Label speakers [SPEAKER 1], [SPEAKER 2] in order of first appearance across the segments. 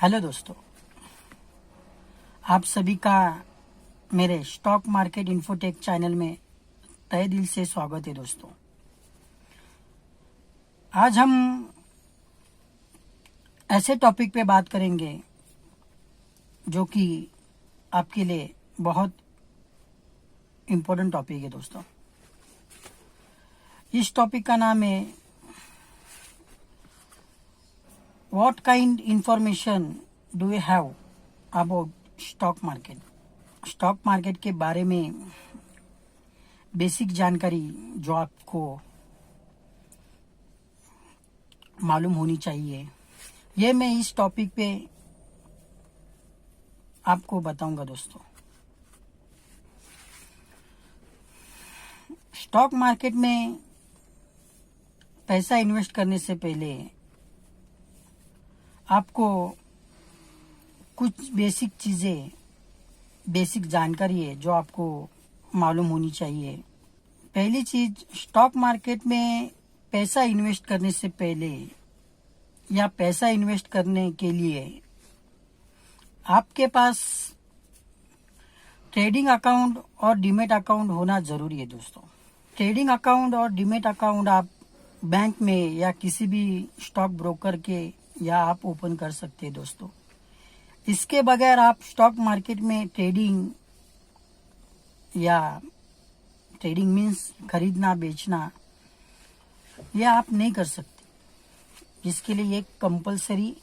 [SPEAKER 1] Hello दोस्तों, आप सभी का मेरे स्टॉक मार्केट इन्फोटेक चैनल में तहे दिल से स्वागत है। दोस्तों, आज हम ऐसे टॉपिक पे बात करेंगे जो कि आपके लिए बहुत इम्पोर्टेंट टॉपिक है। दोस्तों, इस टॉपिक का नाम है what kind information do you have about stock market. Stock market के बारे में बेसिक जानकारी जो आपको मालूम होनी चाहिए, ये मैं इस टॉपिक पे आपको बताऊंगा। दोस्तों, स्टॉक मार्केट में पैसा इन्वेस्ट करने से पहले आपको कुछ बेसिक जानकारी है जो आपको मालूम होनी चाहिए। पहली चीज, स्टॉक मार्केट में पैसा इन्वेस्ट करने से पहले या पैसा इन्वेस्ट करने के लिए आपके पास ट्रेडिंग अकाउंट और डीमैट अकाउंट होना जरूरी है। दोस्तों, ट्रेडिंग अकाउंट और डीमैट अकाउंट आप बैंक में या किसी भी स्टॉक ब्रोकर के या आप ओपन कर सकते हैं। दोस्तों, इसके बगैर आप स्टॉक मार्केट में ट्रेडिंग मीन्स खरीदना बेचना, यह आप नहीं कर सकते। इसके लिए एक कंपलसरी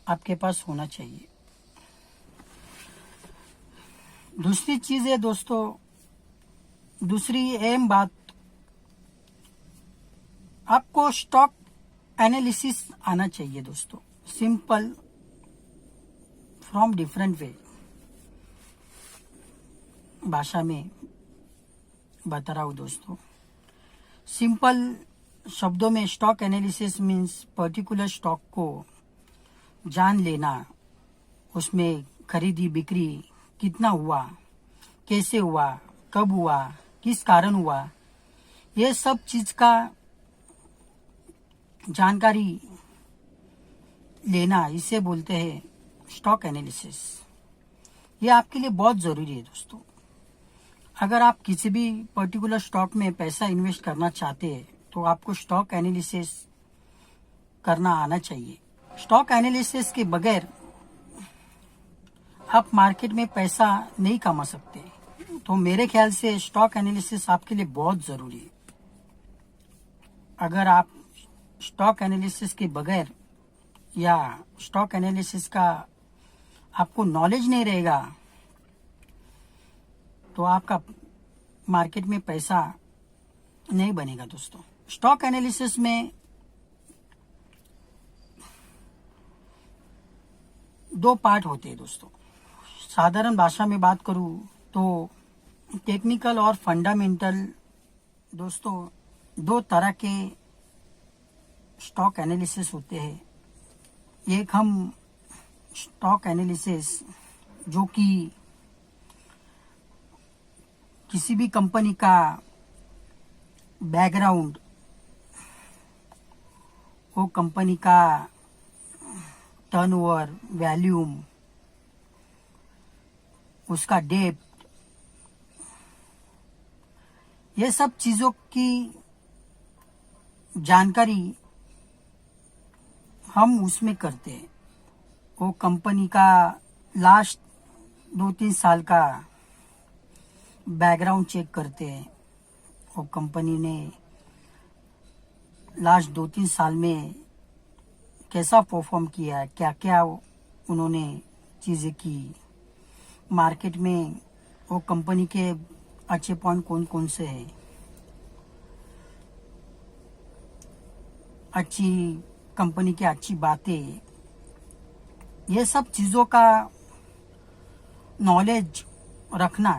[SPEAKER 1] आपके पास होना चाहिए। दूसरी चीज है दोस्तों, दूसरी अहम बात, आपको स्टॉक एनालिसिस आना चाहिए। दोस्तों, सिंपल फ्रॉम डिफरेंट वे भाषा में बता रहा हूँ। दोस्तों, सिंपल शब्दों में stock analysis means particular stock को जान लेना, उसमें खरीदी बिक्री कितना हुआ, कैसे हुआ, कब हुआ, किस कारण हुआ, ये सब चीज का जानकारी लेना, इसे बोलते हैं स्टॉक एनालिसिस। ये आपके लिए बहुत जरूरी है। दोस्तों, अगर आप किसी भी पर्टिकुलर स्टॉक में पैसा इन्वेस्ट करना चाहते हैं तो आपको स्टॉक एनालिसिस करना आना चाहिए। स्टॉक एनालिसिस के बगैर आप मार्केट में पैसा नहीं कमा सकते। तो मेरे ख्याल से स्टॉक एनालिसिस आपके लिए बहुत जरूरी है। अगर आप स्टॉक एनालिसिस के बगैर या स्टॉक एनालिसिस का आपको नॉलेज नहीं रहेगा तो आपका मार्केट में पैसा नहीं बनेगा। दोस्तों, स्टॉक एनालिसिस में दो पार्ट होते हैं। दोस्तों, साधारण भाषा में बात करूं तो टेक्निकल और फंडामेंटल। दोस्तों, दो तरह के स्टॉक एनालिसिस होते हैं। एक हम स्टॉक एनालिसिस जो कि किसी भी कंपनी का बैकग्राउंड, वो कंपनी का टर्नओवर, वैल्यूम, उसका डेप्थ, ये सब चीजों की जानकारी हम उसमें करते हैं। वो कंपनी का लास्ट 2-3 साल का बैकग्राउंड चेक करते हैं। वो कंपनी ने लास्ट 2-3 साल में कैसा परफॉर्म किया है, क्या क्या उन्होंने चीजें की, मार्केट में वो कंपनी के अच्छे पॉइंट कौन कौन से हैं, अच्छी कंपनी की अच्छी बातें, ये सब चीजों का नॉलेज रखना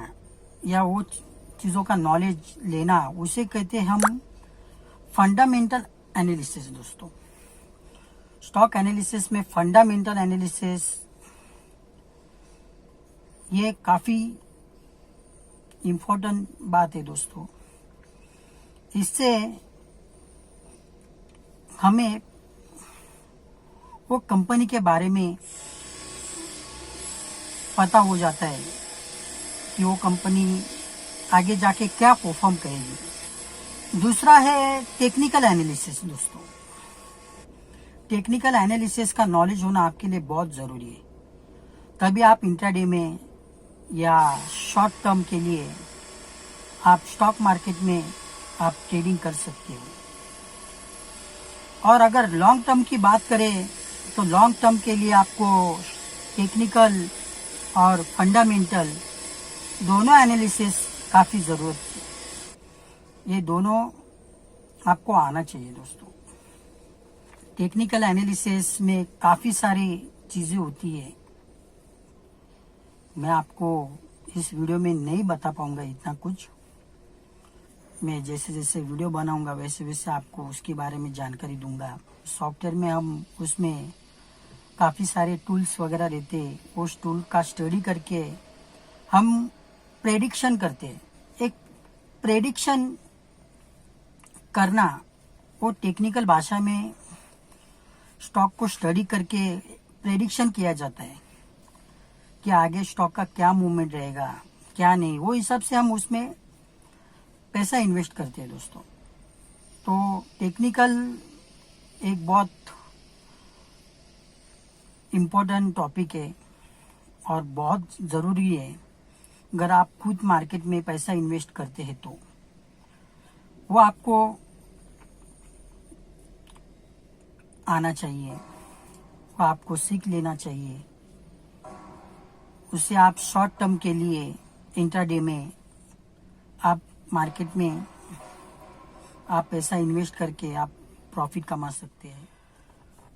[SPEAKER 1] या वो चीजों का नॉलेज लेना, उसे कहते हैं हम फंडामेंटल एनालिसिस। दोस्तों, स्टॉक एनालिसिस में फंडामेंटल एनालिसिस ये काफी इम्पोर्टेंट बात है। दोस्तों, इससे हमें वो कंपनी के बारे में पता हो जाता है कि वो कंपनी आगे जाके क्या परफॉर्म करेगी। दूसरा है टेक्निकल एनालिसिस दोस्तों। टेक्निकल एनालिसिस का नॉलेज होना आपके लिए बहुत ज़रूरी है, तभी आप इंट्राडे में या शॉर्ट टर्म के लिए आप स्टॉक मार्केट में आप ट्रेडिंग कर सकते हो। और अगर लॉन्ग टर्म की बात करें तो लॉन्ग टर्म के लिए आपको टेक्निकल और फंडामेंटल दोनों एनालिसिस काफ़ी ज़रूरत है। ये दोनों आपको आना चाहिए दोस्तों। टेक्निकल एनालिसिस में काफ़ी सारी चीज़ें होती है, मैं आपको इस वीडियो में नहीं बता पाऊंगा इतना कुछ। मैं जैसे जैसे वीडियो बनाऊंगा वैसे वैसे आपको उसके बारे में जानकारी दूंगा। सॉफ्टवेयर में हम उसमें काफ़ी सारे टूल्स वगैरह रहते हैं, उस टूल का स्टडी करके हम प्रेडिक्शन करते हैं। एक प्रेडिक्शन करना वो टेक्निकल भाषा में स्टॉक को स्टडी करके प्रेडिक्शन किया जाता है कि आगे स्टॉक का क्या मूवमेंट रहेगा क्या नहीं, वो हिसाब से हम उसमें पैसा इन्वेस्ट करते हैं दोस्तों। तो टेक्निकल एक बहुत इम्पोर्टेंट टॉपिक है और बहुत ज़रूरी है। अगर आप खुद मार्केट में पैसा इन्वेस्ट करते हैं तो वो आपको आना चाहिए, वो आपको सीख लेना चाहिए। उससे आप शॉर्ट टर्म के लिए इंट्राडे में आप मार्केट में आप पैसा इन्वेस्ट करके आप प्रॉफिट कमा सकते हैं।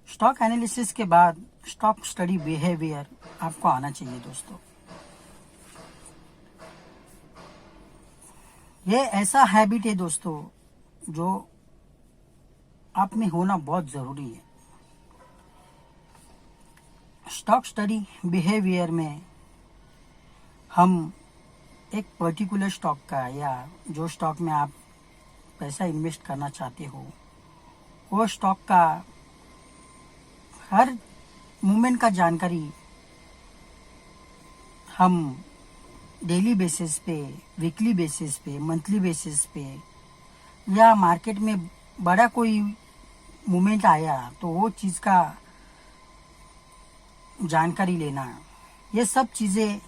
[SPEAKER 1] स्टॉक एनालिसिस के बाद स्टॉक स्टडी बिहेवियर आपको आना चाहिए दोस्तों। ये ऐसा हैबिट है दोस्तों जो आप में होना बहुत ज़रूरी है। स्टॉक स्टडी बिहेवियर में हम एक पर्टिकुलर स्टॉक का या जो स्टॉक में आप पैसा इन्वेस्ट करना चाहते हो वो स्टॉक का हर मूवमेंट का जानकारी हम डेली बेसिस पे, वीकली बेसिस पे, मंथली बेसिस पे या मार्केट में बड़ा कोई मूवमेंट आया तो वो चीज़ का जानकारी लेना, ये सब चीज़ें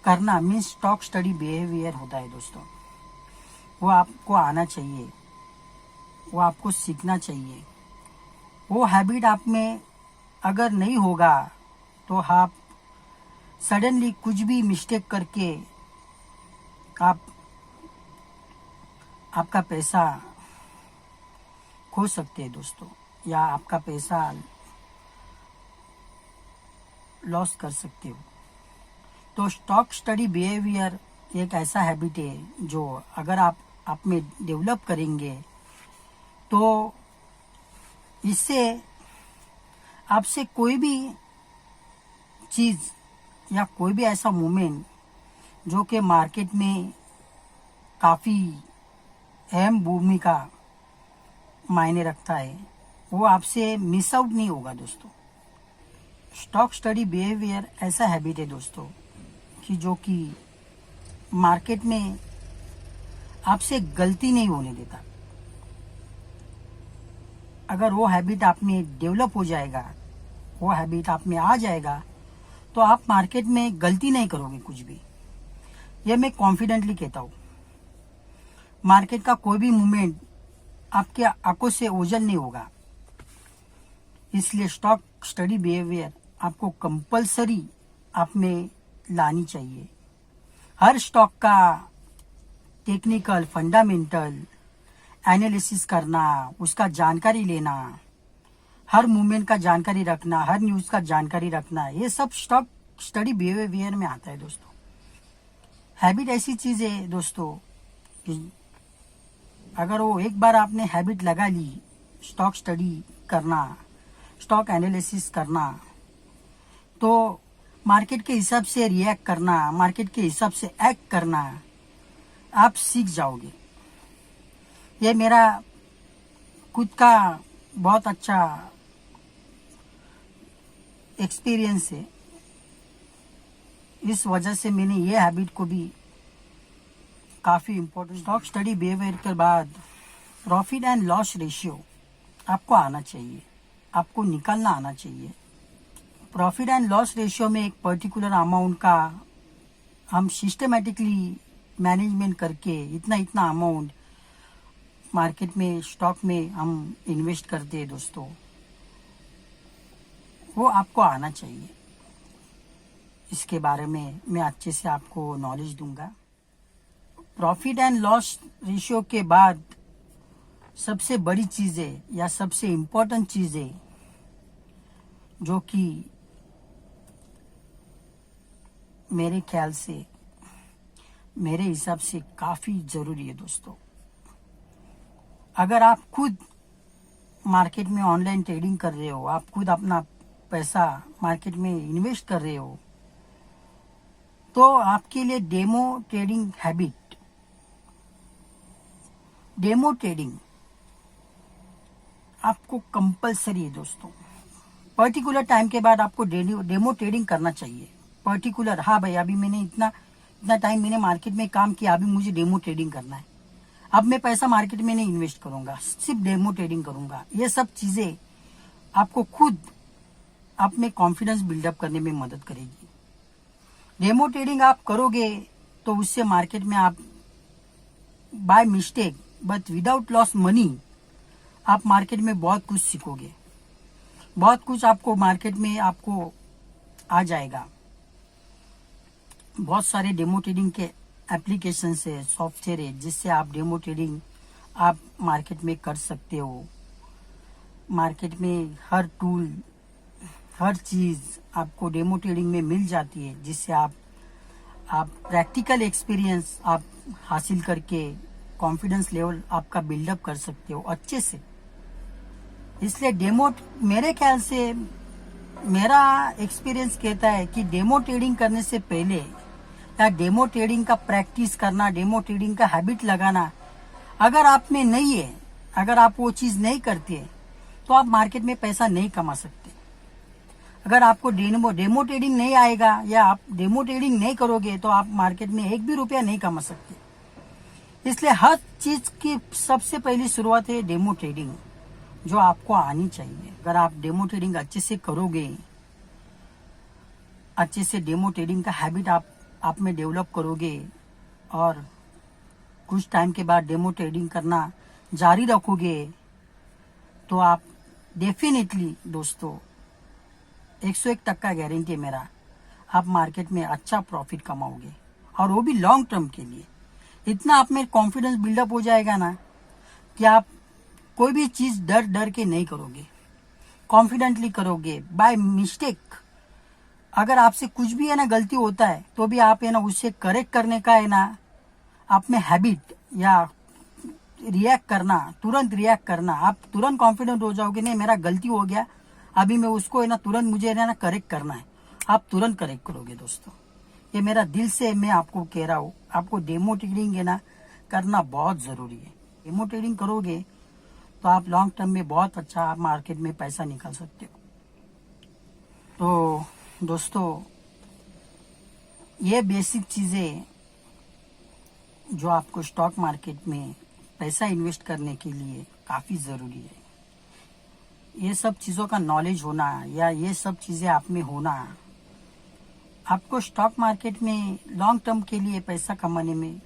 [SPEAKER 1] करना मीन्स स्टॉक स्टडी बिहेवियर होता है दोस्तों। वो आपको आना चाहिए, वो आपको सीखना चाहिए। वो हैबिट आप में अगर नहीं होगा तो आप सडनली कुछ भी मिस्टेक करके आपका पैसा खो सकते हैं दोस्तों, या आपका पैसा लॉस कर सकते हो। तो स्टॉक स्टडी बिहेवियर एक ऐसा हैबिट है जो अगर आप में डेवलप करेंगे तो इससे आपसे कोई भी चीज़ या कोई भी ऐसा मूवमेंट जो कि मार्केट में काफ़ी अहम भूमिका मायने रखता है वो आपसे मिस आउट नहीं होगा दोस्तों। स्टॉक स्टडी बिहेवियर ऐसा हैबिट है दोस्तों कि जो कि मार्केट में आपसे गलती नहीं होने देता। अगर वो हैबिट आप में डेवलप हो जाएगा, वो हैबिट आप में आ जाएगा तो आप मार्केट में गलती नहीं करोगे कुछ भी। ये मैं कॉन्फिडेंटली कहता हूँ। मार्केट का कोई भी मूवमेंट आपके आंखों से ओझल नहीं होगा। इसलिए स्टॉक स्टडी बिहेवियर आपको कंपलसरी आप में लानी चाहिए। हर स्टॉक का टेक्निकल फंडामेंटल एनालिसिस करना, उसका जानकारी लेना, हर मूवमेंट का जानकारी रखना, हर न्यूज़ का जानकारी रखना, ये सब स्टॉक स्टडी बिहेवियर में आता है दोस्तों। हैबिट ऐसी चीज़ है दोस्तों कि अगर वो एक बार आपने हैबिट लगा ली स्टॉक स्टडी करना, स्टॉक एनालिसिस करना, तो मार्केट के हिसाब से रिएक्ट करना, मार्केट के हिसाब से एक्ट करना आप सीख जाओगे। ये मेरा खुद का बहुत अच्छा एक्सपीरियंस है, इस वजह से मैंने ये हैबिट को भी काफी इम्पोर्टेंट। स्टॉक स्टडी बिहेवियर के बाद प्रॉफिट एंड लॉस रेशियो आपको आना चाहिए, आपको निकालना आना चाहिए। प्रॉफिट एंड लॉस रेशियो में एक पर्टिकुलर अमाउंट का हम सिस्टमेटिकली मैनेजमेंट करके इतना इतना अमाउंट मार्केट में स्टॉक में हम इन्वेस्ट करते हैं दोस्तों, वो आपको आना चाहिए। इसके बारे में मैं अच्छे से आपको नॉलेज दूंगा। प्रॉफिट एंड लॉस रेशियो के बाद सबसे बड़ी चीजें या सबसे इम्पोर्टेंट चीजें जो कि मेरे ख्याल से, मेरे हिसाब से काफी जरूरी है दोस्तों। अगर आप खुद मार्केट में ऑनलाइन ट्रेडिंग कर रहे हो, आप खुद अपना पैसा मार्केट में इन्वेस्ट कर रहे हो, तो आपके लिए demo trading habit, demo trading आपको कंपलसरी है दोस्तों। पर्टिकुलर टाइम के बाद आपको डेमो ट्रेडिंग करना चाहिए। पर्टिकुलर, हाँ भाई अभी मैंने इतना टाइम मैंने मार्केट में काम किया, अभी मुझे डेमो ट्रेडिंग करना है, अब मैं पैसा मार्केट में नहीं इन्वेस्ट करूंगा, सिर्फ डेमो ट्रेडिंग करूंगा। ये सब चीजें आपको खुद आप में कॉन्फिडेंस बिल्डअप करने में मदद करेगी। डेमो ट्रेडिंग आप करोगे तो उससे मार्केट में आप by mistake but without loss money आप मार्केट में बहुत कुछ सीखोगे, बहुत कुछ आपको मार्केट में आपको आ जाएगा। बहुत सारे डेमो ट्रेडिंग के एप्लीकेशन है, सॉफ्टवेयर है, जिससे आप डेमो ट्रेडिंग आप मार्केट में कर सकते हो। मार्केट में हर टूल, हर चीज आपको डेमो ट्रेडिंग में मिल जाती है, जिससे आप प्रैक्टिकल एक्सपीरियंस आप हासिल करके कॉन्फिडेंस लेवल आपका बिल्डअप कर सकते हो अच्छे से। इसलिए डेमो, मेरे ख्याल से मेरा एक्सपीरियंस कहता है कि डेमो ट्रेडिंग करने से पहले या डेमो ट्रेडिंग का प्रैक्टिस करना, डेमो ट्रेडिंग का हैबिट लगाना अगर आप में नहीं है, अगर आप वो चीज नहीं करते तो आप मार्केट में पैसा नहीं कमा सकते। अगर आपको डेमो ट्रेडिंग नहीं आएगा या आप डेमो ट्रेडिंग नहीं करोगे तो आप मार्केट में एक भी रुपया नहीं कमा सकते। इसलिए हर चीज की सबसे पहली शुरुआत है डेमो ट्रेडिंग, जो आपको आनी चाहिए। अगर आप डेमो ट्रेडिंग अच्छे से करोगे, अच्छे से डेमो ट्रेडिंग का हैबिट आप में डेवलप करोगे और कुछ टाइम के बाद डेमो ट्रेडिंग करना जारी रखोगे, तो आप डेफिनेटली दोस्तों 101% गारंटी है मेरा, आप मार्केट में अच्छा प्रॉफिट कमाओगे, और वो भी लॉन्ग टर्म के लिए। इतना आप में कॉन्फिडेंस बिल्डअप हो जाएगा ना कि आप कोई भी चीज डर के नहीं करोगे, कॉन्फिडेंटली करोगे। बाय मिस्टेक अगर आपसे कुछ भी है ना गलती होता है तो भी आप है ना उससे करेक्ट करने का है ना आप में हैबिट या रिएक्ट करना, तुरंत रिएक्ट करना, आप तुरंत कॉन्फिडेंट हो जाओगे, नहीं मेरा गलती हो गया, अभी मैं उसको है ना तुरंत मुझे है ना करेक्ट करना है, आप तुरंत करेक्ट करोगे दोस्तों। ये मेरा दिल से मैं आपको कह रहा हूँ, आपको डेमो ट्रेडिंग है ना करना बहुत जरूरी है। डेमो ट्रेडिंग करोगे तो आप लॉन्ग टर्म में बहुत अच्छा आप मार्केट में पैसा निकाल सकते हो। तो दोस्तों ये बेसिक चीजें जो आपको स्टॉक मार्केट में पैसा इन्वेस्ट करने के लिए काफी जरूरी है, ये सब चीजों का नॉलेज होना या ये सब चीजें आप में होना आपको स्टॉक मार्केट में लॉन्ग टर्म के लिए पैसा कमाने में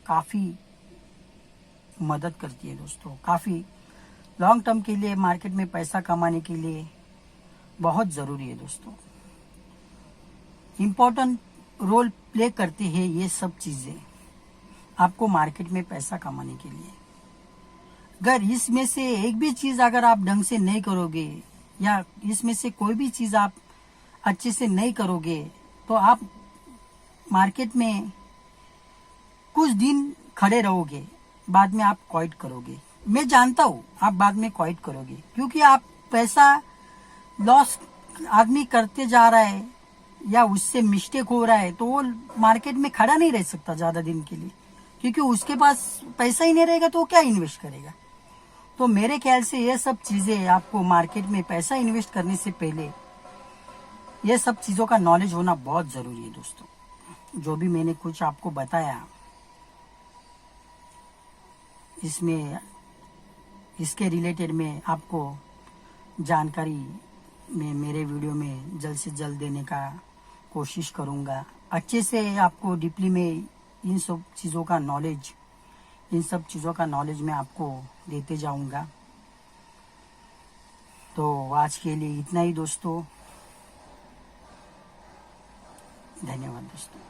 [SPEAKER 1] काफी मदद करती है दोस्तों। काफी लॉन्ग टर्म के लिए मार्केट में पैसा कमाने के लिए बहुत जरूरी है दोस्तों। इम्पोर्टेंट रोल प्ले करते हैं ये सब चीजें आपको मार्केट में पैसा कमाने के लिए। अगर इसमें से एक भी चीज अगर आप ढंग से नहीं करोगे या इसमें से कोई भी चीज आप अच्छे से नहीं करोगे तो आप मार्केट में कुछ दिन खड़े रहोगे, बाद में आप क्वाइट करोगे। मैं जानता हूँ आप बाद में क्वाइट करोगे, क्योंकि आप पैसा लॉस आदमी करते जा रहा है या उससे मिस्टेक हो रहा है तो वो मार्केट में खड़ा नहीं रह सकता ज्यादा दिन के लिए, क्योंकि उसके पास पैसा ही नहीं रहेगा तो वो क्या इन्वेस्ट करेगा। तो मेरे ख्याल से ये सब चीजें आपको मार्केट में पैसा इन्वेस्ट करने से पहले ये सब चीज़ों का नॉलेज होना बहुत ज़रूरी है दोस्तों। जो भी मैंने कुछ आपको बताया, इसमें इसके रिलेटेड मैं आपको जानकारी में मेरे वीडियो में जल्द से जल्द देने का कोशिश करूँगा। अच्छे से आपको डीपली में इन सब चीज़ों का नॉलेज मैं आपको देते जाऊँगा। तो आज के लिए इतना ही दोस्तों। धन्यवाद दोस्तों।